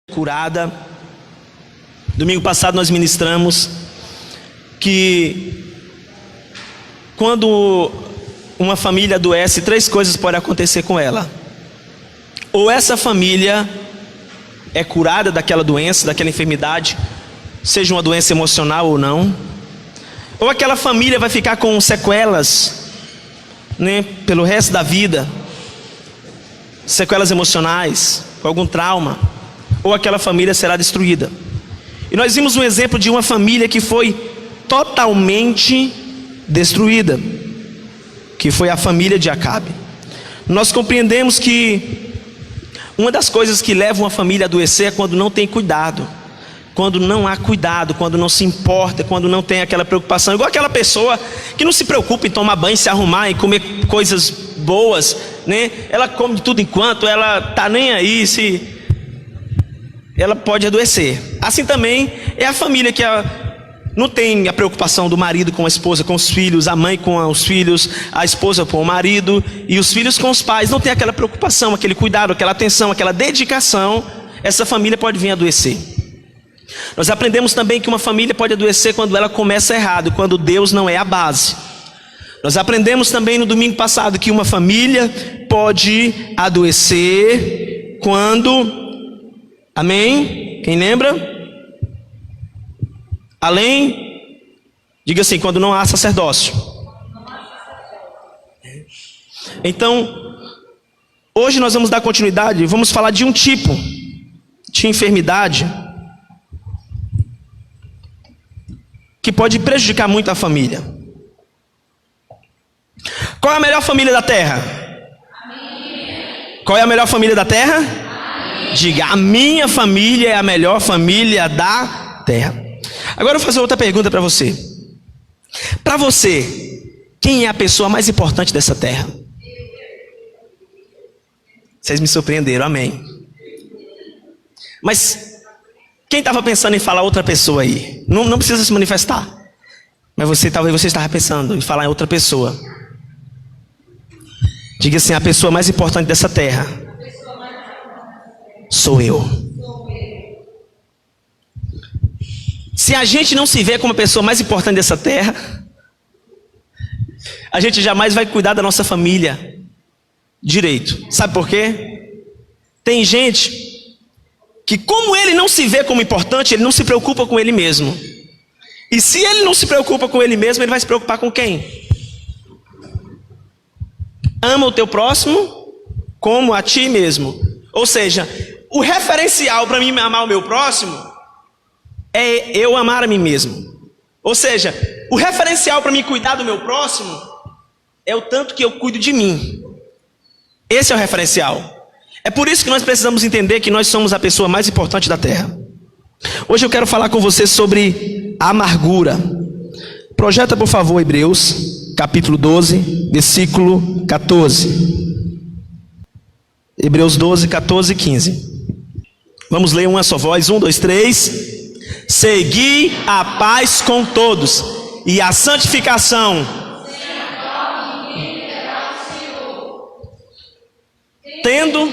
curada. Domingo passado nós ministramos que quando uma família adoece, três coisas podem acontecer com ela. Ou essa família é curada daquela doença, daquela enfermidade, seja uma doença emocional ou não, ou aquela família vai ficar com sequelas, pelo resto da vida, sequelas emocionais, com algum trauma, ou aquela família será destruída. E nós vimos um exemplo de uma família que foi totalmente destruída, que foi a família de Acabe. Nós compreendemos que uma das coisas que leva uma família a adoecer é quando não tem cuidado, quando não há cuidado, quando não se importa, quando não tem aquela preocupação. Igual aquela pessoa que não se preocupa em tomar banho, se arrumar, em comer coisas boas, Ela come de tudo enquanto, ela está nem aí se ela pode adoecer. Assim também é a família que não tem a preocupação do marido com a esposa, com os filhos, a mãe com os filhos, a esposa com o marido e os filhos com os pais. Não tem aquela preocupação, aquele cuidado, aquela atenção, aquela dedicação. Essa família pode vir a adoecer. Nós aprendemos também que uma família pode adoecer quando ela começa errado, quando Deus não é a base. Nós aprendemos também no domingo passado que uma família pode adoecer quando... Amém? Quem lembra? Além, diga assim, quando não há sacerdócio. Então, hoje nós vamos dar continuidade, vamos falar de um tipo de enfermidade que pode prejudicar muito a família. Qual é a melhor família da terra? Qual é a melhor família da terra? Diga, a minha família é a melhor família da terra. Agora eu vou fazer outra pergunta para você. Para você, quem é a pessoa mais importante dessa terra? Vocês me surpreenderam, amém. Mas quem estava pensando em falar outra pessoa aí? Não precisa se manifestar. Mas talvez você estava pensando em falar em outra pessoa. Diga assim, a pessoa mais importante dessa terra sou eu. Se a gente não se vê como a pessoa mais importante dessa terra, a gente jamais vai cuidar da nossa família direito. Sabe por quê? Tem gente que, como ele não se vê como importante, ele não se preocupa com ele mesmo. E se ele não se preocupa com ele mesmo, ele vai se preocupar com quem? Ama o teu próximo como a ti mesmo. Ou seja, o referencial para mim amar o meu próximo é eu amar a mim mesmo. Ou seja, o referencial para mim cuidar do meu próximo é o tanto que eu cuido de mim. Esse é o referencial. É por isso que nós precisamos entender que nós somos a pessoa mais importante da terra. Hoje eu quero falar com você sobre amargura. Projeta por favor Hebreus capítulo 12, versículo 14. Hebreus 12, 14 e 15. Vamos ler uma só voz, 1, 2, 3. Segui a paz com todos e a santificação, tendo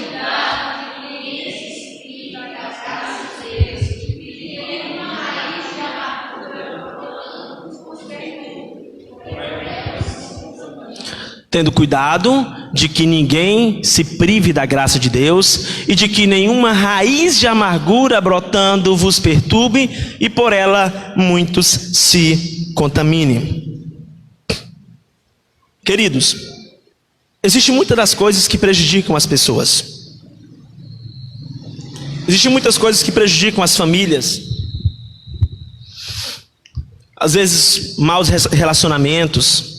cuidado de que ninguém se prive da graça de Deus e de que nenhuma raiz de amargura brotando vos perturbe e por ela muitos se contaminem. Queridos, existem muitas das coisas que prejudicam as pessoas. Existem muitas coisas que prejudicam as famílias. Às vezes, maus relacionamentos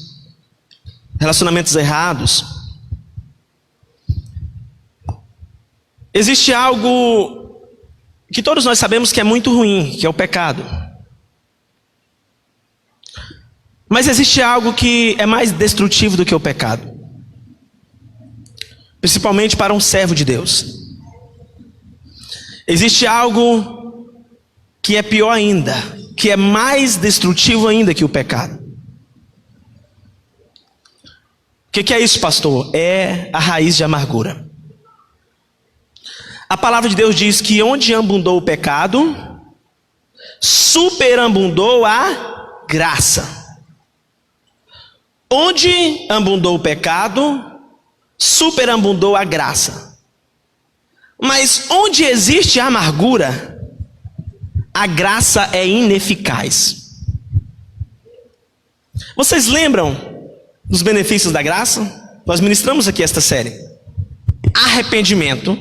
errados. Existe algo que todos nós sabemos que é muito ruim, que é o pecado. Mas existe algo que é mais destrutivo do que o pecado, principalmente para um servo de Deus. Existe algo que é pior ainda, que é mais destrutivo ainda que o pecado. O que é isso, pastor? É a raiz de amargura. A palavra de Deus diz que onde abundou o pecado, superabundou a graça. Onde abundou o pecado, superabundou a graça. Mas onde existe a amargura, a graça é ineficaz. Vocês lembram dos benefícios da graça? Nós ministramos aqui esta série. Arrependimento,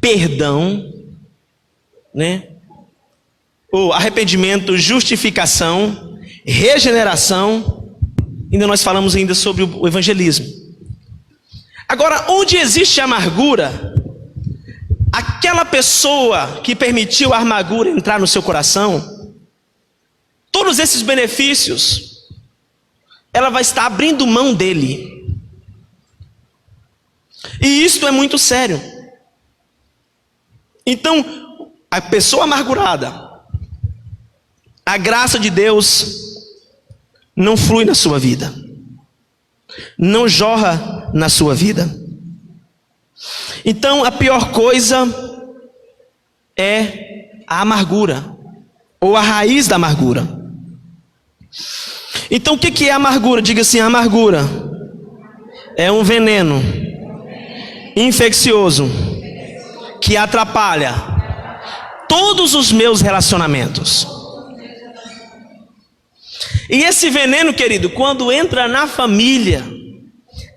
perdão, o arrependimento, justificação, regeneração. Ainda nós falamos ainda sobre o evangelismo. Agora, onde existe amargura, aquela pessoa que permitiu a amargura entrar no seu coração, todos esses benefícios, ela vai estar abrindo mão dele. E isto é muito sério. Então, a pessoa amargurada, a graça de Deus não flui na sua vida, não jorra na sua vida. Então, a pior coisa é a amargura, ou a raiz da amargura. Então, o que é a amargura? Diga assim: a amargura é um veneno infeccioso que atrapalha todos os meus relacionamentos. E esse veneno, querido, quando entra na família,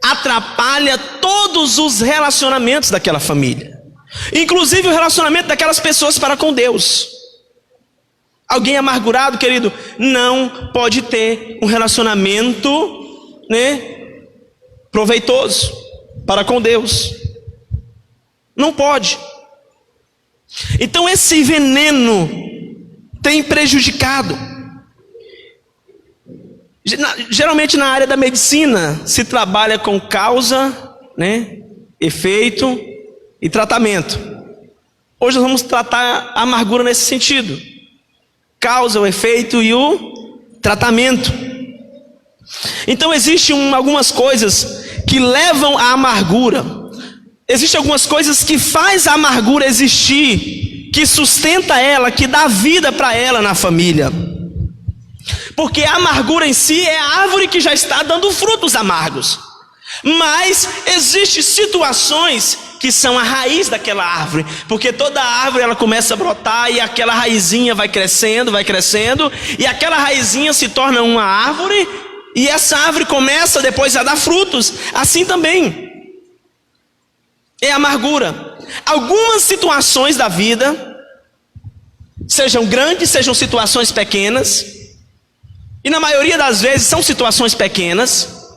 atrapalha todos os relacionamentos daquela família, inclusive o relacionamento daquelas pessoas para com Deus. Alguém amargurado, querido, não pode ter um relacionamento, proveitoso para com Deus. Não pode. Então esse veneno tem prejudicado. Geralmente na área da medicina se trabalha com causa, efeito e tratamento. Hoje nós vamos tratar a amargura nesse sentido: causa, o efeito e o tratamento. Então existem algumas coisas que levam à amargura. Existem algumas coisas que faz a amargura existir, que sustenta ela, que dá vida para ela na família. Porque a amargura em si é a árvore que já está dando frutos amargos. Mas existem situações que são a raiz daquela árvore. Porque toda árvore ela começa a brotar e aquela raizinha vai crescendo. E aquela raizinha se torna uma árvore. E essa árvore começa depois a dar frutos. Assim também é a amargura. Algumas situações da vida, sejam grandes, sejam situações pequenas, e na maioria das vezes são situações pequenas,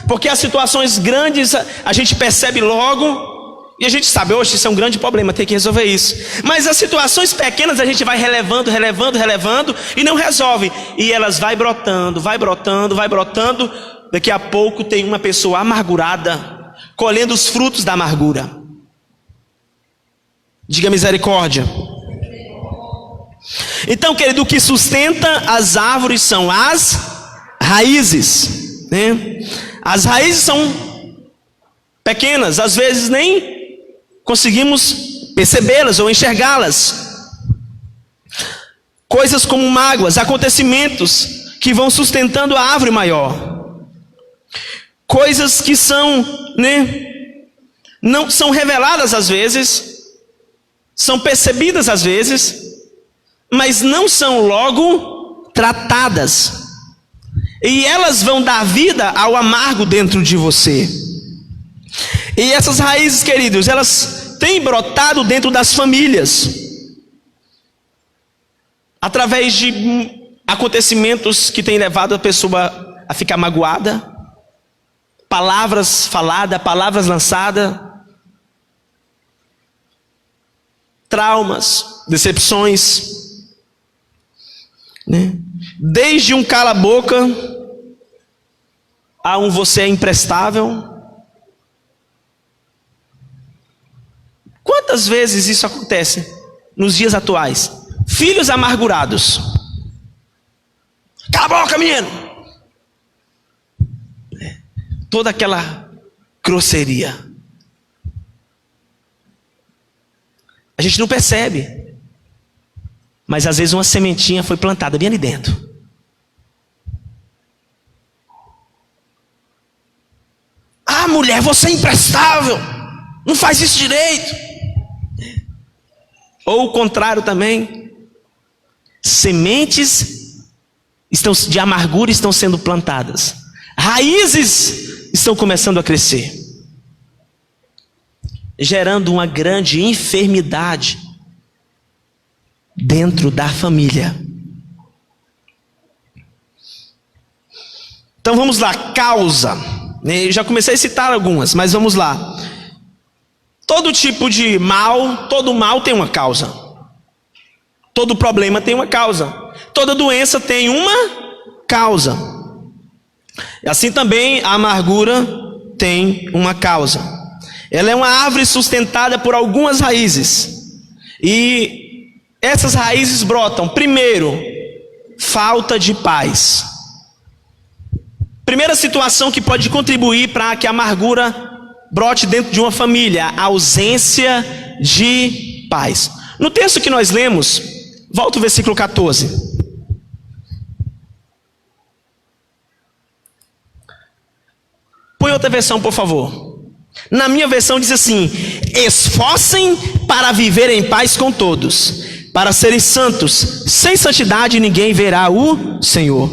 porque as situações grandes a gente percebe logo, e a gente sabe, hoje isso é um grande problema, tem que resolver isso. Mas as situações pequenas a gente vai relevando, e não resolve. E elas vai brotando. Daqui a pouco tem uma pessoa amargurada, colhendo os frutos da amargura. Diga misericórdia. Então, querido, o que sustenta as árvores são as raízes, As raízes são pequenas, às vezes nem conseguimos percebê-las ou enxergá-las. Coisas como mágoas, acontecimentos que vão sustentando a árvore maior. Coisas que são, não são reveladas às vezes, são percebidas às vezes, mas não são logo tratadas. E elas vão dar vida ao amargo dentro de você. E essas raízes, queridos, elas têm brotado dentro das famílias, através de acontecimentos que têm levado a pessoa a ficar magoada, palavras faladas, palavras lançadas, traumas, decepções, desde um cala-boca a um você é imprestável. Quantas vezes isso acontece nos dias atuais? Filhos amargurados. Cala a boca, menino! Toda aquela grosseria. A gente não percebe. Mas às vezes uma sementinha foi plantada bem ali dentro. Ah, mulher, você é imprestável. Não faz isso direito. Ou o contrário também. Sementes de amargura estão sendo plantadas. Raízes estão começando a crescer, gerando uma grande enfermidade dentro da família. Então vamos lá, causa. Eu já comecei a citar algumas, mas vamos lá. Todo tipo de mal, todo mal tem uma causa. Todo problema tem uma causa. Toda doença tem uma causa. Assim também a amargura tem uma causa. Ela é uma árvore sustentada por algumas raízes. E essas raízes brotam, primeiro, falta de paz. Primeira situação que pode contribuir para que a amargura brote dentro de uma família, a ausência de paz. No texto que nós lemos, volta ao versículo 14. Põe outra versão, por favor. Na minha versão diz assim: esforcem para viver em paz com todos, para serem santos. Sem santidade ninguém verá o Senhor.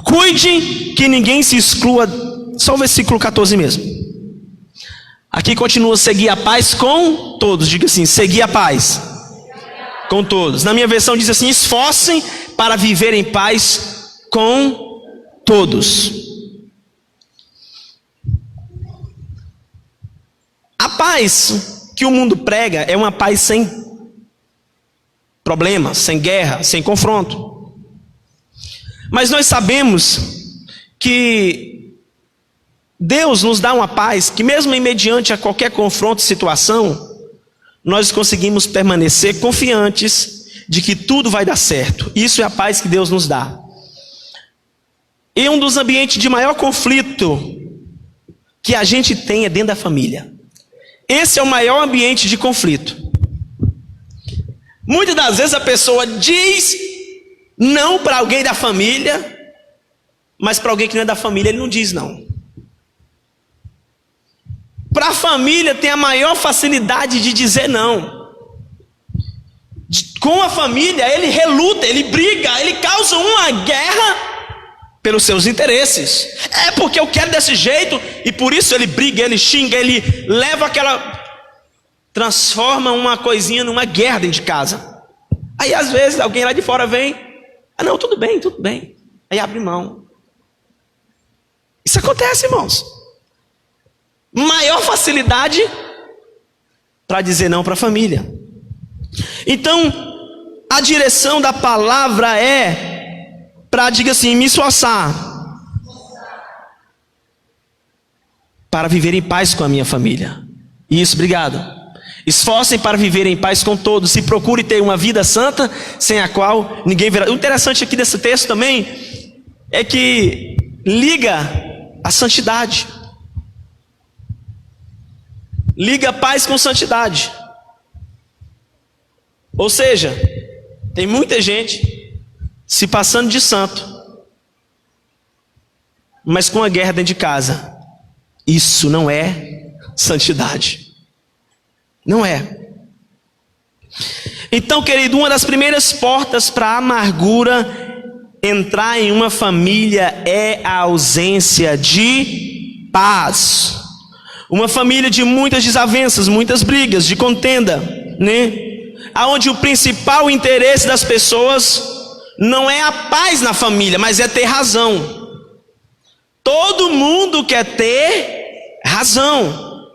Cuide que ninguém se exclua. Só o versículo 14 mesmo. Aqui continua: seguir a paz com todos. Diga assim: seguir a paz com todos. Na minha versão diz assim: esforcem para viver em paz com todos. A paz que o mundo prega é uma paz sem problemas, sem guerra, sem confronto. Mas nós sabemos que Deus nos dá uma paz que, mesmo em mediante a qualquer confronto e situação, nós conseguimos permanecer confiantes de que tudo vai dar certo. Isso é a paz que Deus nos dá. E um dos ambientes de maior conflito que a gente tem é dentro da família. Esse é o maior ambiente de conflito. Muitas das vezes a pessoa diz não para alguém da família, mas para alguém que não é da família ele não diz não. Para a família tem a maior facilidade de dizer não. Com a família ele reluta, ele briga, ele causa uma guerra pelos seus interesses. É porque eu quero desse jeito, e por isso ele briga, ele xinga, ele leva aquela... transforma uma coisinha numa guerra dentro de casa. Aí às vezes alguém lá de fora vem: ah não, tudo bem, tudo bem. Aí abre mão. Isso acontece, irmãos. Maior facilidade para dizer não para a família. Então, a direção da palavra é para, diga assim, me esforçar para viver em paz com a minha família. Isso, obrigado. Esforcem para viver em paz com todos, e procure ter uma vida santa, sem a qual ninguém verá. O interessante aqui desse texto também é que liga a santidade. Liga paz com santidade. Ou seja, tem muita gente se passando de santo, mas com a guerra dentro de casa. Isso não é santidade. Não é. Então, querido, uma das primeiras portas para a amargura entrar em uma família é a ausência de paz. Uma família de muitas desavenças, muitas brigas, de contenda, né? Aonde o principal interesse das pessoas não é a paz na família, mas é ter razão. Todo mundo quer ter razão.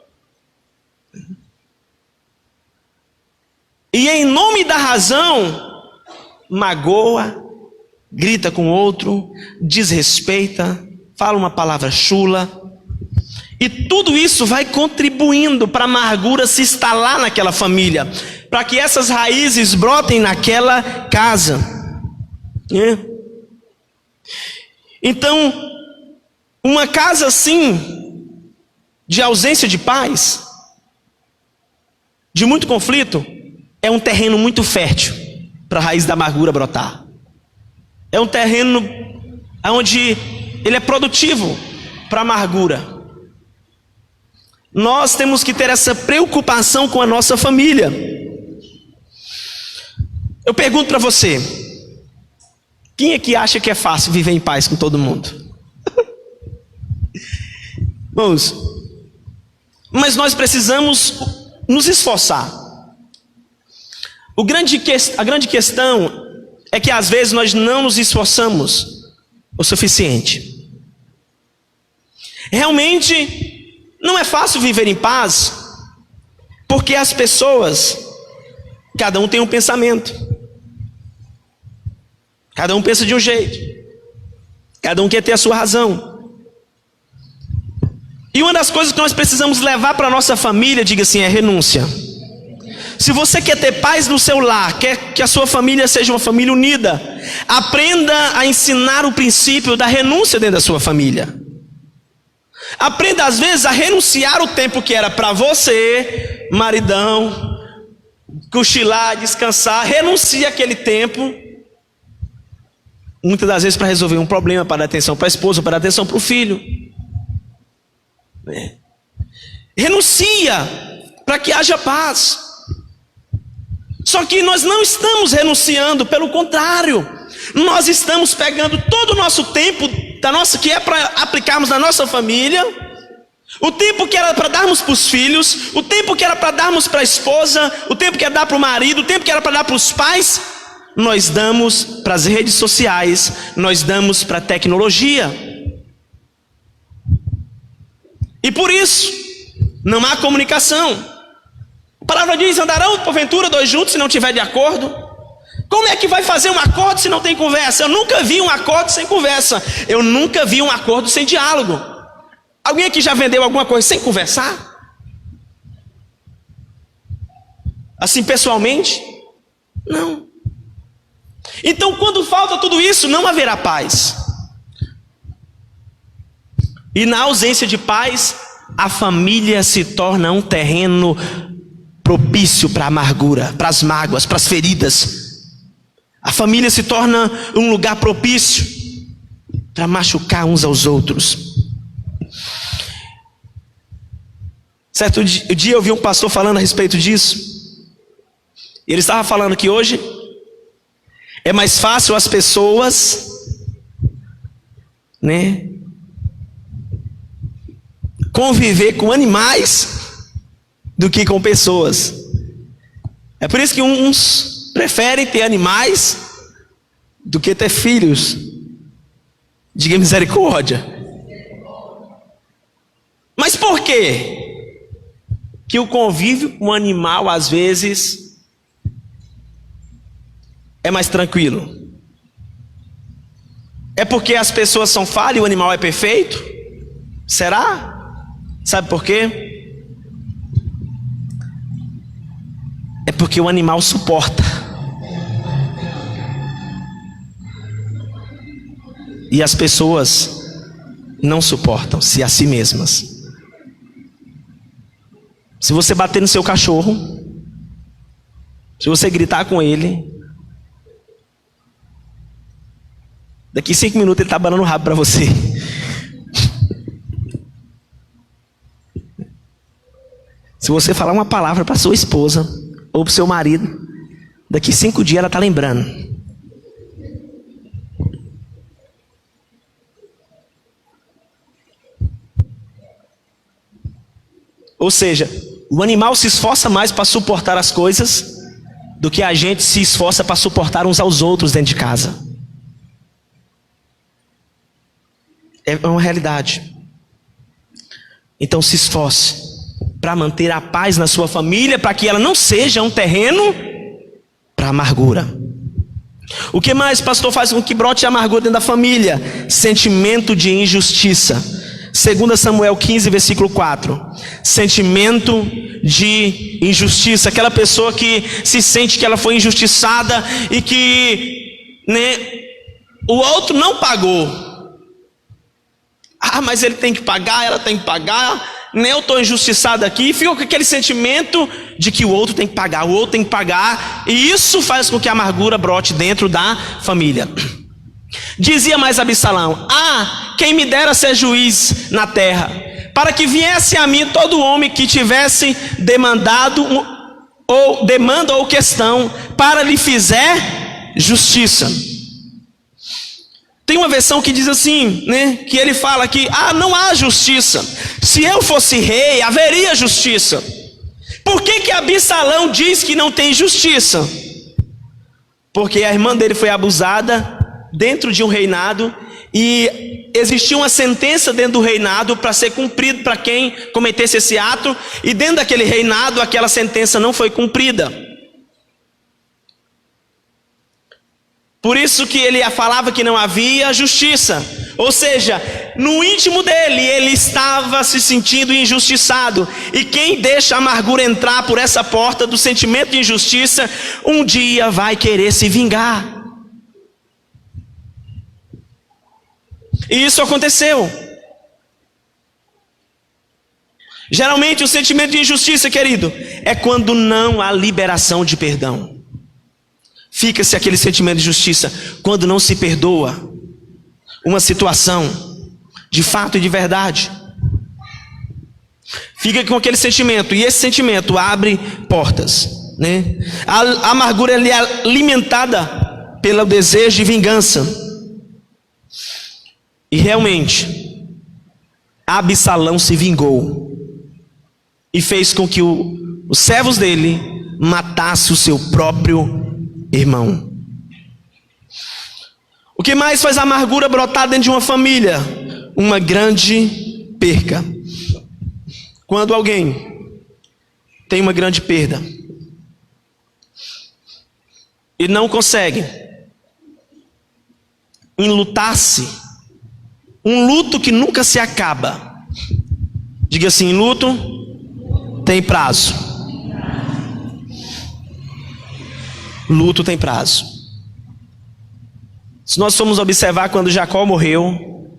E em nome da razão, magoa, grita com outro, desrespeita, fala uma palavra chula. E tudo isso vai contribuindo para a amargura se instalar naquela família, para que essas raízes brotem naquela casa. Então, uma casa assim, de ausência de paz, de muito conflito, é um terreno muito fértil para a raiz da amargura brotar. É um terreno onde ele é produtivo para a amargura. Nós temos que ter essa preocupação com a nossa família. Eu pergunto para você, quem é que acha que é fácil viver em paz com todo mundo? Irmãos, mas nós precisamos nos esforçar. A grande questão é que às vezes nós não nos esforçamos o suficiente. Realmente não é fácil viver em paz, porque as pessoas, cada um tem um pensamento, cada um pensa de um jeito, cada um quer ter a sua razão. E uma das coisas que nós precisamos levar para a nossa família, diga assim, é renúncia. Se você quer ter paz no seu lar, quer que a sua família seja uma família unida, aprenda a ensinar o princípio da renúncia dentro da sua família. Aprenda às vezes a renunciar o tempo que era para você, maridão, cochilar, descansar. Renuncia aquele tempo, muitas das vezes para resolver um problema, para dar atenção para a esposa, para dar atenção para o filho. Renuncia para que haja paz. Só que nós não estamos renunciando, pelo contrário, nós estamos pegando todo o nosso tempo que é para aplicarmos na nossa família, o tempo que era para darmos para os filhos, o tempo que era para darmos para a esposa, o tempo que era dar para o marido, o tempo que era para dar para os pais, nós damos para as redes sociais, nós damos para a tecnologia. E por isso não há comunicação. A palavra diz: andarão porventura dois juntos se não tiver de acordo? Como é que vai fazer um acordo se não tem conversa? Eu nunca vi um acordo sem conversa. Eu nunca vi um acordo sem diálogo. Alguém aqui já vendeu alguma coisa sem conversar? Assim pessoalmente? Não. Então quando falta tudo isso, não haverá paz. E na ausência de paz, a família se torna um terreno propício para a amargura, para as mágoas, para as feridas. A família se torna um lugar propício para machucar uns aos outros. Certo dia eu vi um pastor falando a respeito disso. E ele estava falando que hoje é mais fácil as pessoas, conviver com animais do que com pessoas. É por isso que uns preferem ter animais do que ter filhos. Diga misericórdia. Mas por quê? Que o convívio com o animal às vezes é mais tranquilo. É porque as pessoas são falhas e o animal é perfeito? Será? Sabe por quê? É porque o animal suporta. E as pessoas não suportam-se a si mesmas. Se você bater no seu cachorro, se você gritar com ele, daqui 5 minutos ele está abanando o rabo para você. Se você falar uma palavra para sua esposa ou para o seu marido, daqui 5 dias ela está lembrando. Ou seja, o animal se esforça mais para suportar as coisas do que a gente se esforça para suportar uns aos outros dentro de casa. É uma realidade. Então se esforce para manter a paz na sua família, para que ela não seja um terreno para amargura. O que mais, pastor, faz com que brote amargura dentro da família? Sentimento de injustiça. 2 Samuel 15, versículo 4. Sentimento de injustiça. Aquela pessoa que se sente que ela foi injustiçada e que o outro não pagou. Ah, mas ele tem que pagar, ela tem que pagar. né, eu estou injustiçado aqui, e fica com aquele sentimento de que o outro tem que pagar, e isso faz com que a amargura brote dentro da família. Dizia mais Absalão: quem me dera ser juiz na terra, para que viesse a mim todo homem que tivesse demanda ou questão, para lhe fizer justiça. Tem uma versão que diz assim, né, que ele fala que não há justiça. Se eu fosse rei, haveria justiça. Por que Absalão diz que não tem justiça? Porque a irmã dele foi abusada dentro de um reinado, e existia uma sentença dentro do reinado para ser cumprido para quem cometesse esse ato, e dentro daquele reinado aquela sentença não foi cumprida. Por isso que ele falava que não havia justiça. Ou seja, no íntimo dele, ele estava se sentindo injustiçado. E quem deixa a amargura entrar por essa porta do sentimento de injustiça, um dia vai querer se vingar. E isso aconteceu. Geralmente o sentimento de injustiça, querido, é quando não há liberação de perdão. Fica-se aquele sentimento de justiça quando não se perdoa uma situação de fato e de verdade. Fica com aquele sentimento, e esse sentimento abre portas, né? A amargura é alimentada pelo desejo de vingança. E realmente Absalão se vingou e fez com que os servos dele matassem o seu próprio irmão. O que mais faz a amargura brotar dentro de uma família? Uma grande perca. Quando alguém tem uma grande perda e não consegue enlutar-se, um luto que nunca se acaba. Diga assim: luto tem prazo. Luto tem prazo. Se nós formos observar, quando Jacó morreu,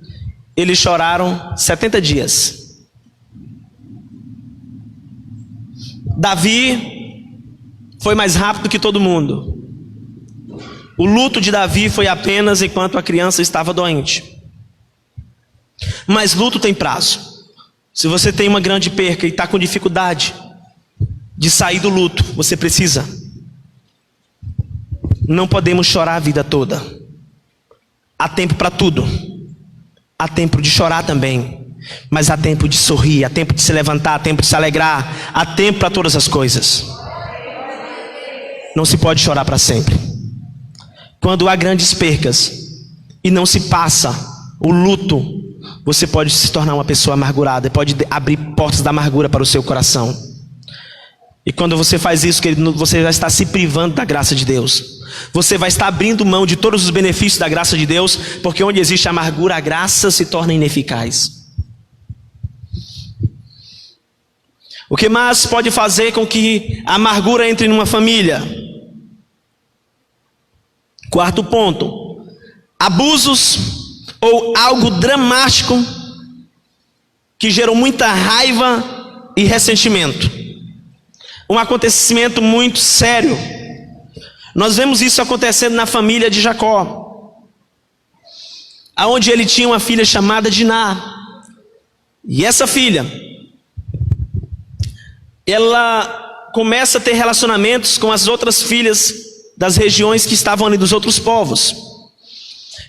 eles choraram 70 dias. Davi foi mais rápido que todo mundo. O luto de Davi foi apenas enquanto a criança estava doente. Mas luto tem prazo. Se você tem uma grande perca e está com dificuldade de sair do luto, você precisa. Não podemos chorar a vida toda. Há tempo para tudo. Há tempo de chorar também, mas há tempo de sorrir, há tempo de se levantar, há tempo de se alegrar, há tempo para todas as coisas. Não se pode chorar para sempre. Quando há grandes percas e não se passa o luto, você pode se tornar uma pessoa amargurada, pode abrir portas da amargura para o seu coração. E quando você faz isso, querido, você vai estar se privando da graça de Deus. Você vai estar abrindo mão de todos os benefícios da graça de Deus, porque onde existe amargura, a graça se torna ineficaz. O que mais pode fazer com que a amargura entre numa família? Quarto ponto: abusos ou algo dramático que gerou muita raiva e ressentimento. Um acontecimento muito sério. Nós vemos isso acontecendo na família de Jacó, aonde ele tinha uma filha chamada Diná. E essa filha, ela começa a ter relacionamentos com as outras filhas das regiões que estavam ali, dos outros povos.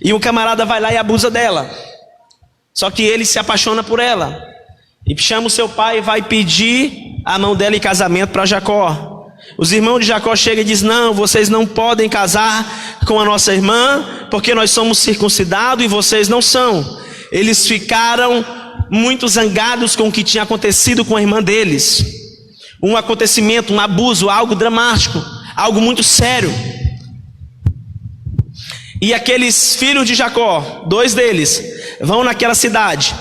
E o camarada vai lá e abusa dela. Só que ele se apaixona por ela e chama o seu pai e vai pedir a mão dela em casamento para Jacó. Os irmãos de Jacó chegam e dizem: não, vocês não podem casar com a nossa irmã, porque nós somos circuncidados e vocês não são. Eles ficaram muito zangados com o que tinha acontecido com a irmã deles. Um acontecimento, um abuso, algo dramático, algo muito sério. E aqueles filhos de Jacó, 2 deles, vão naquela cidade,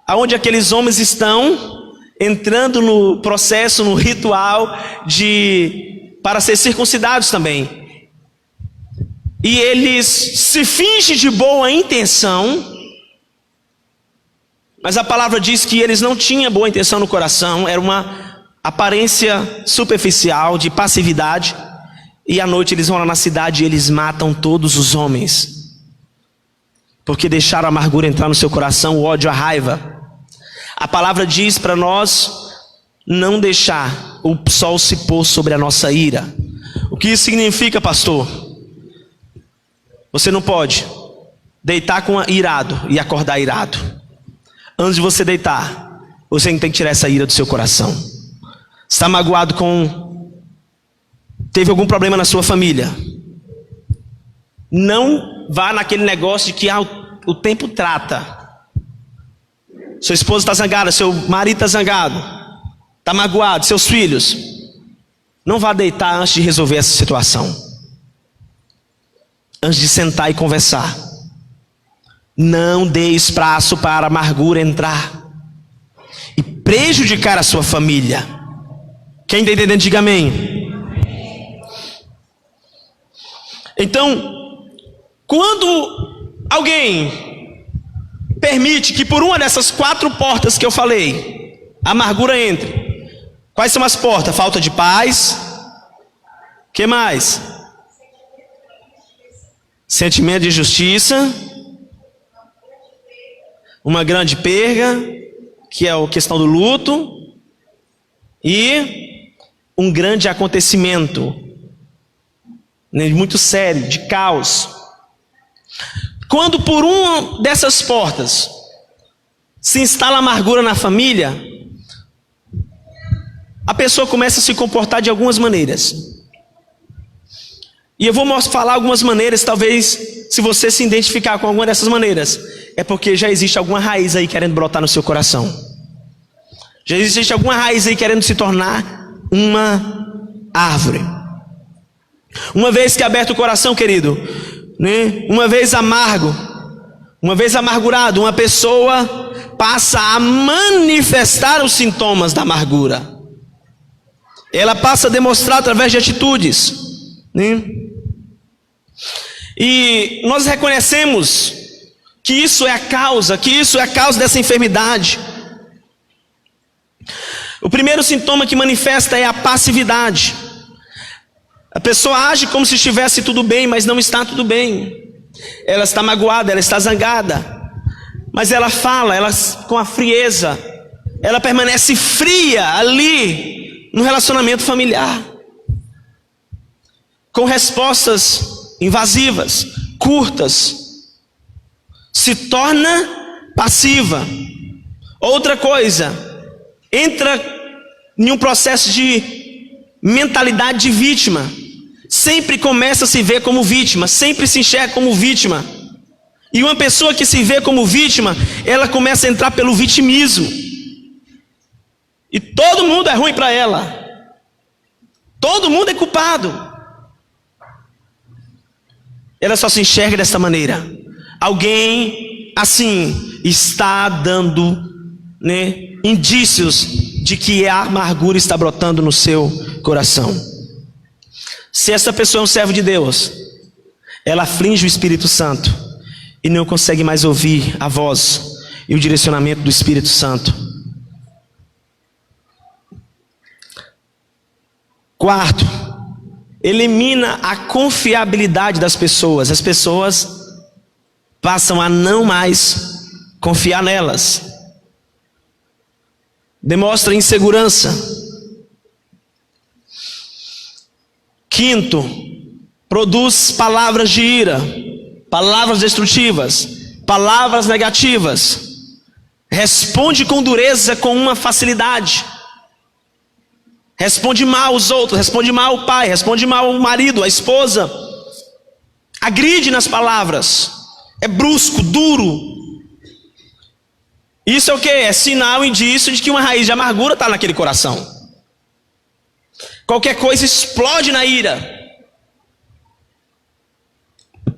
aonde aqueles homens estão entrando no processo, no ritual para ser circuncidados também. E eles se fingem de boa intenção, Mas a palavra diz que eles não tinham boa intenção no coração, era uma aparência superficial de passividade. E à noite eles vão lá na cidade e eles matam todos os homens, porque deixaram a amargura entrar no seu coração, o ódio, a raiva. A palavra diz para nós não deixar o sol se pôr sobre a nossa ira. O que isso significa, pastor? Você não pode deitar com irado e acordar irado. Antes de você deitar, você tem que tirar essa ira do seu coração. Está magoado teve algum problema na sua família? Não vá naquele negócio de que o tempo trata. Sua esposa está zangada, seu marido está zangado, está magoado, seus filhos. Não vá deitar antes de resolver essa situação. Antes de sentar e conversar. Não dê espaço para a amargura entrar e prejudicar a sua família. Quem está entendendo, diga amém. Então, quando alguém permite que por uma dessas 4 portas que eu falei, a amargura entre. Quais são as portas? Falta de paz. Que mais? Sentimento de injustiça. Uma grande perda, que é a questão do luto. E um grande acontecimento, muito sério, de caos. Quando por uma dessas portas se instala a amargura na família, a pessoa começa a se comportar de algumas maneiras. E eu vou falar algumas maneiras, talvez se você se identificar com alguma dessas maneiras, é porque já existe alguma raiz aí querendo brotar no seu coração. Já existe alguma raiz aí querendo se tornar uma árvore. Uma vez que é aberto o coração, querido, né? Uma vez amargo, uma vez amargurado, uma pessoa passa a manifestar os sintomas da amargura. Ela passa a demonstrar através de atitudes, né? E nós reconhecemos que isso é a causa, dessa enfermidade. O primeiro sintoma que manifesta é a passividade. A pessoa age como se estivesse tudo bem, mas não está tudo bem. Ela está magoada, ela está zangada, mas ela fala, com a frieza, ela permanece fria ali no relacionamento familiar, com respostas invasivas, curtas, se torna passiva. Outra coisa, entra em um processo de mentalidade de vítima. Sempre começa a se ver como vítima, sempre se enxerga como vítima. E uma pessoa que se vê como vítima, ela começa a entrar pelo vitimismo. E todo mundo é ruim para ela. Todo mundo é culpado. Ela só se enxerga dessa maneira. Alguém assim está dando, né, indícios de que a amargura está brotando no seu coração. Se essa pessoa é um servo de Deus, ela aflige o Espírito Santo e não consegue mais ouvir a voz e o direcionamento do Espírito Santo. Quarto, elimina a confiabilidade das pessoas. As pessoas passam a não mais confiar nelas. Demonstra insegurança. Quinto, produz palavras de ira, palavras destrutivas, palavras negativas. Responde com dureza, com uma facilidade. Responde mal aos outros, responde mal ao pai, responde mal ao marido, à esposa. Agride nas palavras. É brusco, duro. Isso é o que? É sinal, indício de que uma raiz de amargura está naquele coração. Qualquer coisa explode na ira.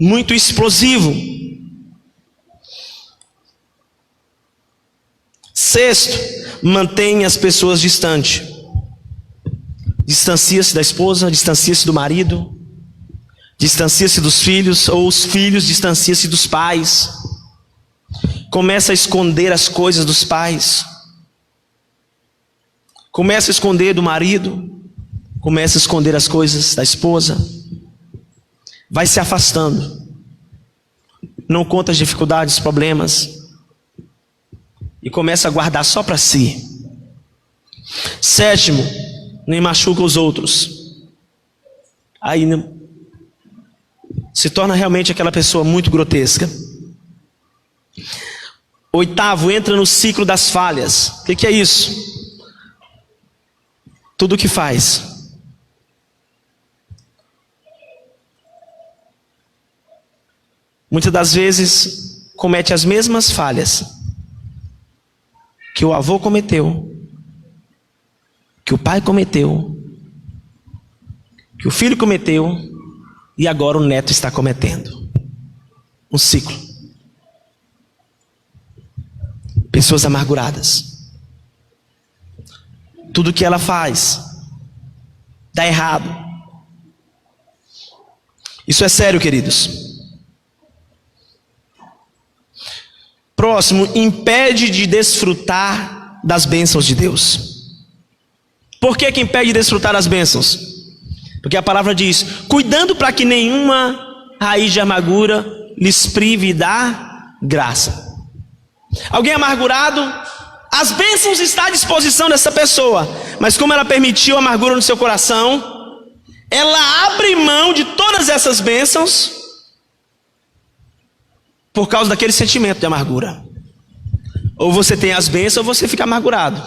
Muito explosivo. Sexto, mantenha as pessoas distantes. Distancia-se da esposa, distancia-se do marido, distancia-se dos filhos, ou os filhos distancia-se dos pais. começa a esconder as coisas dos pais, começa a esconder do marido, começa a esconder as coisas da esposa, vai se afastando, não conta as dificuldades, problemas, e começa a guardar só para si. Sétimo, nem machuca os outros. Aí se torna realmente aquela pessoa muito grotesca. Oitavo, entra no ciclo das falhas. O que é isso? Tudo o que faz, muitas das vezes comete as mesmas falhas que o avô cometeu, que o pai cometeu, que o filho cometeu, e agora o neto está cometendo. Um ciclo. Pessoas amarguradas. Tudo que ela faz dá errado. Isso é sério, queridos. Próximo, impede de desfrutar das bênçãos de Deus. Por que impede de desfrutar das bênçãos? Porque a palavra diz: cuidando para que nenhuma raiz de amargura lhes prive da graça. Alguém amargurado, as bênçãos estão à disposição dessa pessoa, mas como ela permitiu a amargura no seu coração, ela abre mão de todas essas bênçãos por causa daquele sentimento de amargura. Ou você tem as bênçãos ou você fica amargurado.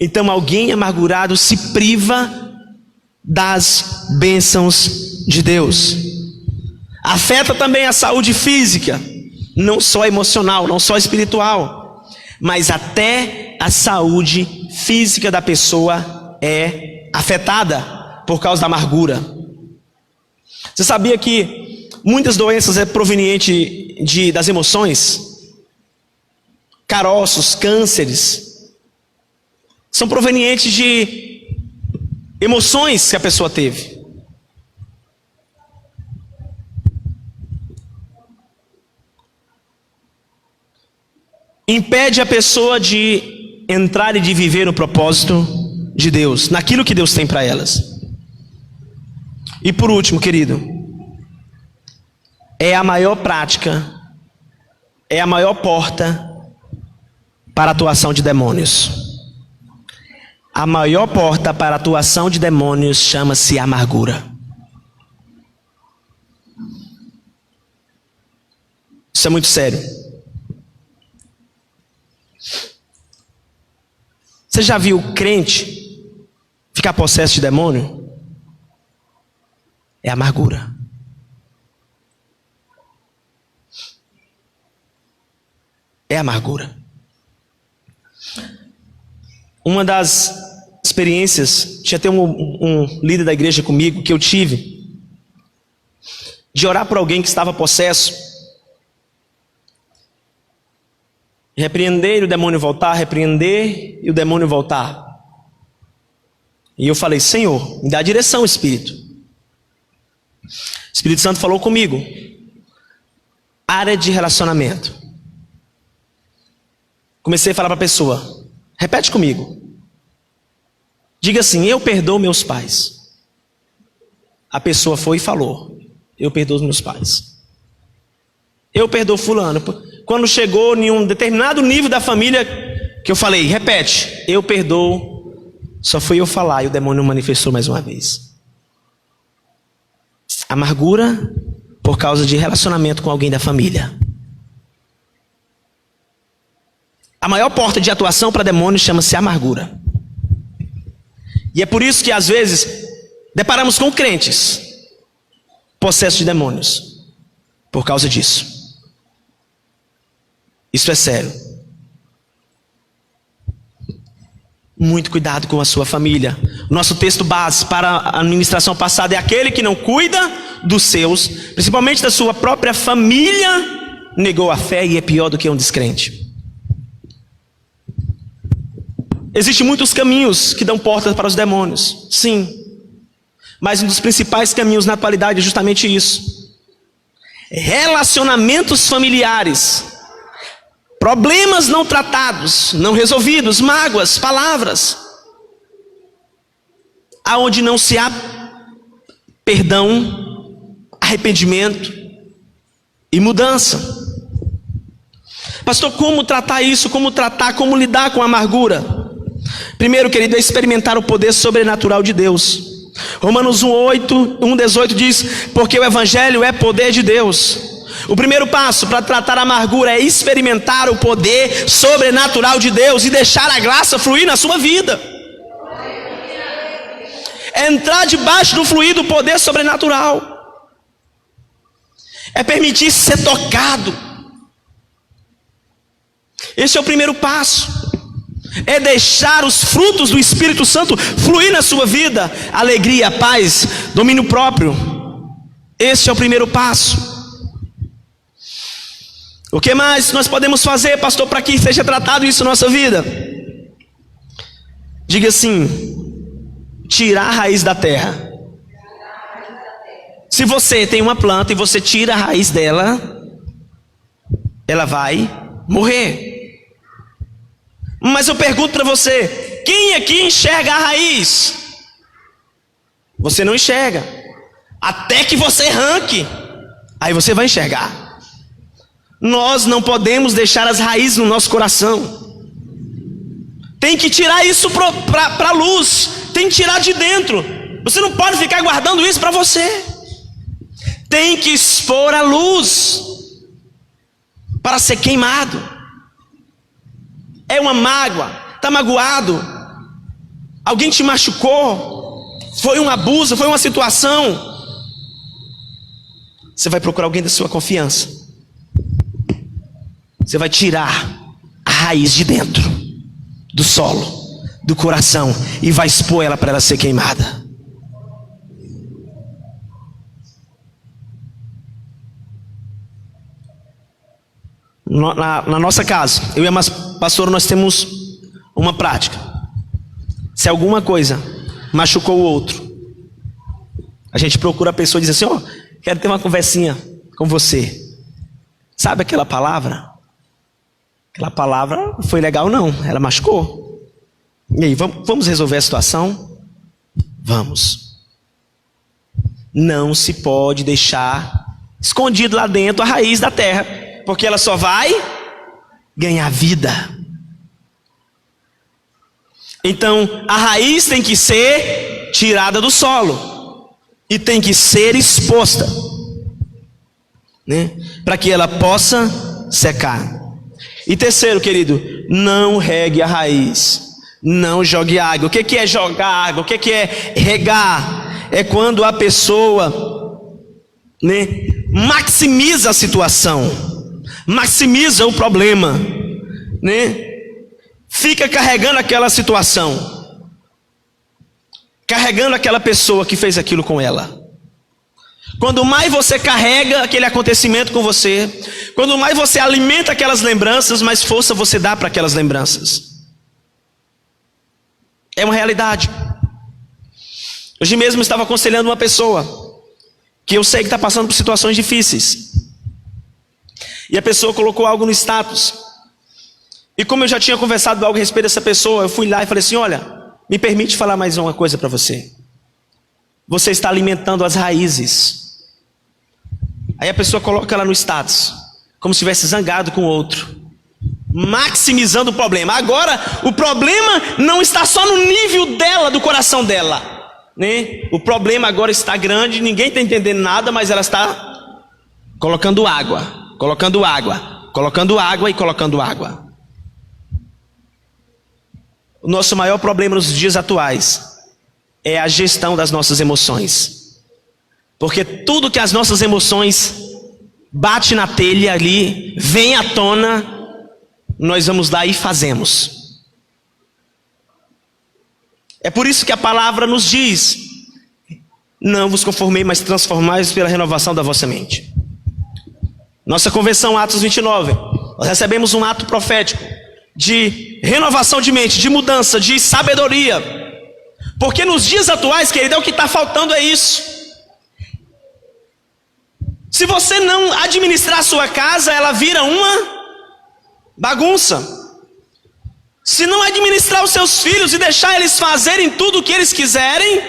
Então alguém amargurado se priva das bênçãos de Deus. Afeta também a saúde física, não só emocional, não só espiritual, mas até a saúde física da pessoa é afetada por causa da amargura. Você sabia que muitas doenças é proveniente das emoções? Caroços, cânceres, são provenientes de emoções que a pessoa teve. Impede a pessoa de entrar e de viver no propósito de Deus, naquilo que Deus tem para elas. E por último, querido, é a maior prática, é a maior porta para a atuação de demônios. A maior porta para a atuação de demônios chama-se amargura. Isso é muito sério. Você já viu crente ficar possesso de demônio? É amargura. É amargura. Uma das experiências, tinha até um líder da igreja comigo, que eu tive, de orar por alguém que estava possesso, repreender e o demônio voltar, repreender e o demônio voltar. E eu falei: Senhor, me dá a direção, Espírito. O Espírito Santo falou comigo: área de relacionamento. Comecei a falar para a pessoa: repete comigo. Diga assim: eu perdoo meus pais. A pessoa foi e falou: eu perdoo os meus pais. Eu perdoo fulano. Quando chegou em um determinado nível da família, que eu falei: repete, eu perdoo. Só foi eu falar e o demônio manifestou mais uma vez. Amargura por causa de relacionamento com alguém da família. A maior porta de atuação para demônios chama-se amargura. E é por isso que às vezes deparamos com crentes possessos de demônios por causa disso. Isso é sério. Muito cuidado com a sua família. Nosso texto base para a ministração passada é: aquele que não cuida dos seus, principalmente da sua própria família, negou a fé e é pior do que um descrente. Existem muitos caminhos que dão portas para os demônios, sim, mas um dos principais caminhos na atualidade é justamente isso: relacionamentos familiares problemas não tratados, não resolvidos, mágoas, palavras, aonde não se há perdão, arrependimento e mudança. Pastor, como tratar isso? Como lidar com a amargura? Primeiro, querido, é experimentar o poder sobrenatural de Deus. Romanos 1:18 diz: porque o evangelho é poder de Deus. O primeiro passo para tratar a amargura é experimentar o poder sobrenatural de Deus e deixar a graça fluir na sua vida. É entrar debaixo do fluir do poder sobrenatural. É permitir ser tocado. Esse é o primeiro passo. É deixar os frutos do Espírito Santo fluir na sua vida. Alegria, paz, domínio próprio. Esse é o primeiro passo. O que mais nós podemos fazer, pastor, para que seja tratado isso na nossa vida? Diga assim: tirar a raiz da terra. Se você tem uma planta e você tira a raiz dela, ela vai morrer. Mas eu pergunto para você: quem aqui enxerga a raiz? Você não enxerga. Até que você arranque, aí você vai enxergar. Nós não podemos deixar as raízes no nosso coração. Tem que tirar isso para a luz. Tem que tirar de dentro. Você não pode ficar guardando isso para você. Tem que expor a luz para ser queimado. É uma mágoa. Está magoado. Alguém te machucou. Foi um abuso, foi uma situação. Você vai procurar alguém da sua confiança. Você vai tirar a raiz de dentro do solo, do coração, e vai expor ela para ela ser queimada. Na nossa casa, eu e a pastora, nós temos uma prática. Se alguma coisa machucou o outro, a gente procura a pessoa e diz assim: quero ter uma conversinha com você. Sabe aquela palavra? Aquela palavra não foi legal não, ela machucou. E aí, vamos resolver a situação? Vamos. Não se pode deixar escondido lá dentro a raiz da terra, porque ela só vai ganhar vida. Então, a raiz tem que ser tirada do solo e tem que ser exposta, né? Para que ela possa secar. E terceiro, querido, não regue a raiz. Não jogue água. O que é jogar água? O que é regar? É quando a pessoa, né, maximiza a situação, maximiza o problema, né? Fica carregando aquela situação, carregando aquela pessoa que fez aquilo com ela. Quando mais você carrega aquele acontecimento com você, quando mais você alimenta aquelas lembranças, mais força você dá para aquelas lembranças. É uma realidade. Hoje mesmo eu estava aconselhando uma pessoa que eu sei que está passando por situações difíceis. E a pessoa colocou algo no status. E como eu já tinha conversado algo a respeito dessa pessoa, eu fui lá e falei assim: olha, me permite falar mais uma coisa para você. Você está alimentando as raízes. Aí a pessoa coloca ela no status, como se estivesse zangado com o outro, maximizando o problema. Agora o problema não está só no nível dela, do coração dela, né? O problema agora está grande, ninguém está entendendo nada, mas ela está colocando água, colocando água, colocando água e colocando água. O nosso maior problema nos dias atuais é a gestão das nossas emoções. Porque tudo que as nossas emoções bate na telha ali, vem à tona, nós vamos lá e fazemos. É por isso que a palavra nos diz: não vos conformei, mas transformai-vos pela renovação da vossa mente. Nossa conversão, Atos 29, nós recebemos um ato profético de renovação de mente, de mudança, de sabedoria. Porque nos dias atuais, querido, é o que está faltando, é isso. Se você não administrar a sua casa, ela vira uma bagunça. Se não administrar os seus filhos e deixar eles fazerem tudo o que eles quiserem,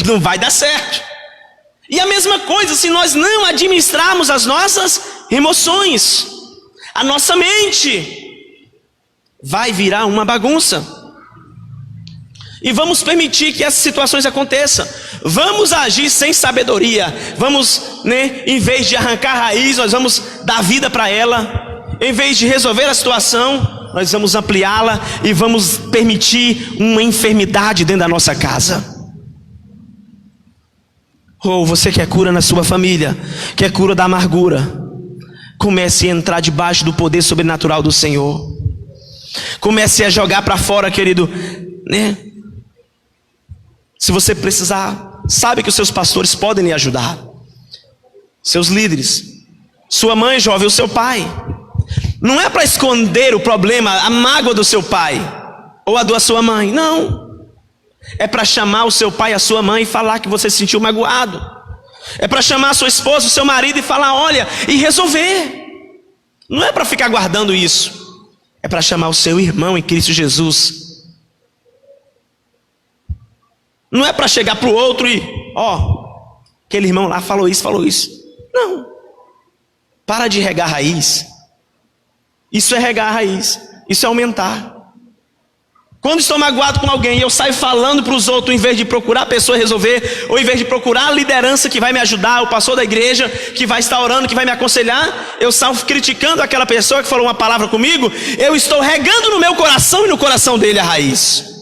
não vai dar certo. E a mesma coisa se nós não administrarmos as nossas emoções, a nossa mente vai virar uma bagunça. E vamos permitir que essas situações aconteçam. Vamos agir sem sabedoria. Vamos, em vez de arrancar a raiz, nós vamos dar vida para ela. Em vez de resolver a situação, nós vamos ampliá-la e vamos permitir uma enfermidade dentro da nossa casa. Ou você quer cura na sua família, quer cura da amargura, comece a entrar debaixo do poder sobrenatural do Senhor. Comece a jogar para fora, querido, Se você precisar, sabe que os seus pastores podem lhe ajudar, seus líderes, sua mãe jovem, o seu pai. Não é para esconder o problema, a mágoa do seu pai ou a da sua mãe, não. É para chamar o seu pai e a sua mãe e falar que você se sentiu magoado. É para chamar a sua esposa, o seu marido e falar, olha, e resolver. Não é para ficar guardando isso. É para chamar o seu irmão em Cristo Jesus. Não é para chegar para o outro e, aquele irmão lá falou isso. Não. Para de regar a raiz. Isso é regar a raiz. Isso é aumentar. Quando estou magoado com alguém e eu saio falando para os outros, em vez de procurar a pessoa resolver, ou em vez de procurar a liderança que vai me ajudar, o pastor da igreja que vai estar orando, que vai me aconselhar, eu saio criticando aquela pessoa que falou uma palavra comigo, eu estou regando no meu coração e no coração dele a raiz.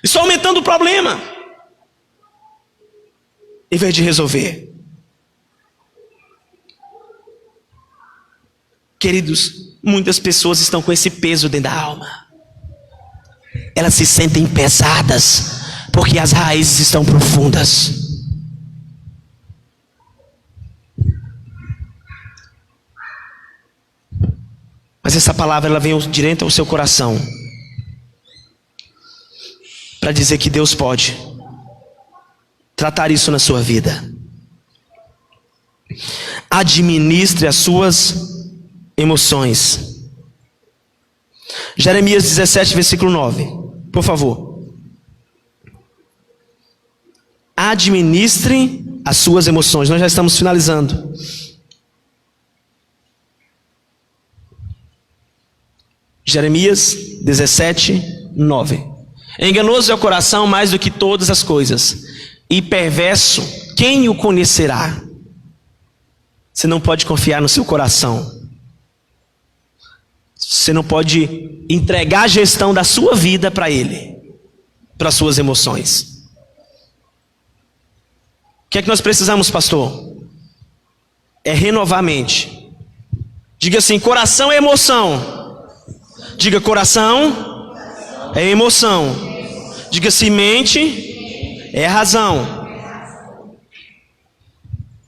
Estou aumentando o problema, em vez de resolver. Queridos, muitas pessoas estão com esse peso dentro da alma. Elas se sentem pesadas, porque as raízes estão profundas. Mas essa palavra, ela vem direto ao seu coração, para dizer que Deus pode tratar isso na sua vida. Administre as suas emoções. Jeremias 17, versículo 9, por favor. Administre as suas emoções. Nós já estamos finalizando. Jeremias 17, 9. Enganoso é o coração mais do que todas as coisas, e perverso, quem o conhecerá? Você não pode confiar no seu coração. Você não pode entregar a gestão da sua vida para ele, para as suas emoções. O que é que nós precisamos, pastor? É renovar a mente. Diga assim, coração é emoção. Diga, coração é emoção. Diga assim, mente é razão.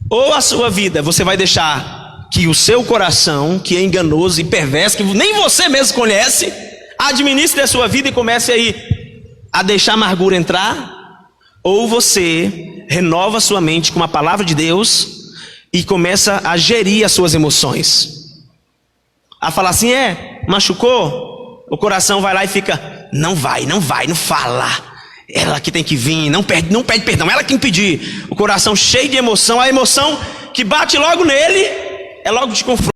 Ou a sua vida, você vai deixar que o seu coração, que é enganoso e perverso, que nem você mesmo conhece, administre a sua vida e comece aí a deixar a amargura entrar, ou você renova a sua mente com a palavra de Deus e começa a gerir as suas emoções. A falar assim, machucou? O coração vai lá e fica, não fala. Ela que tem que vir, não pede perdão, ela que tem que pedir. O coração cheio de emoção, a emoção que bate logo nele é logo de confronto.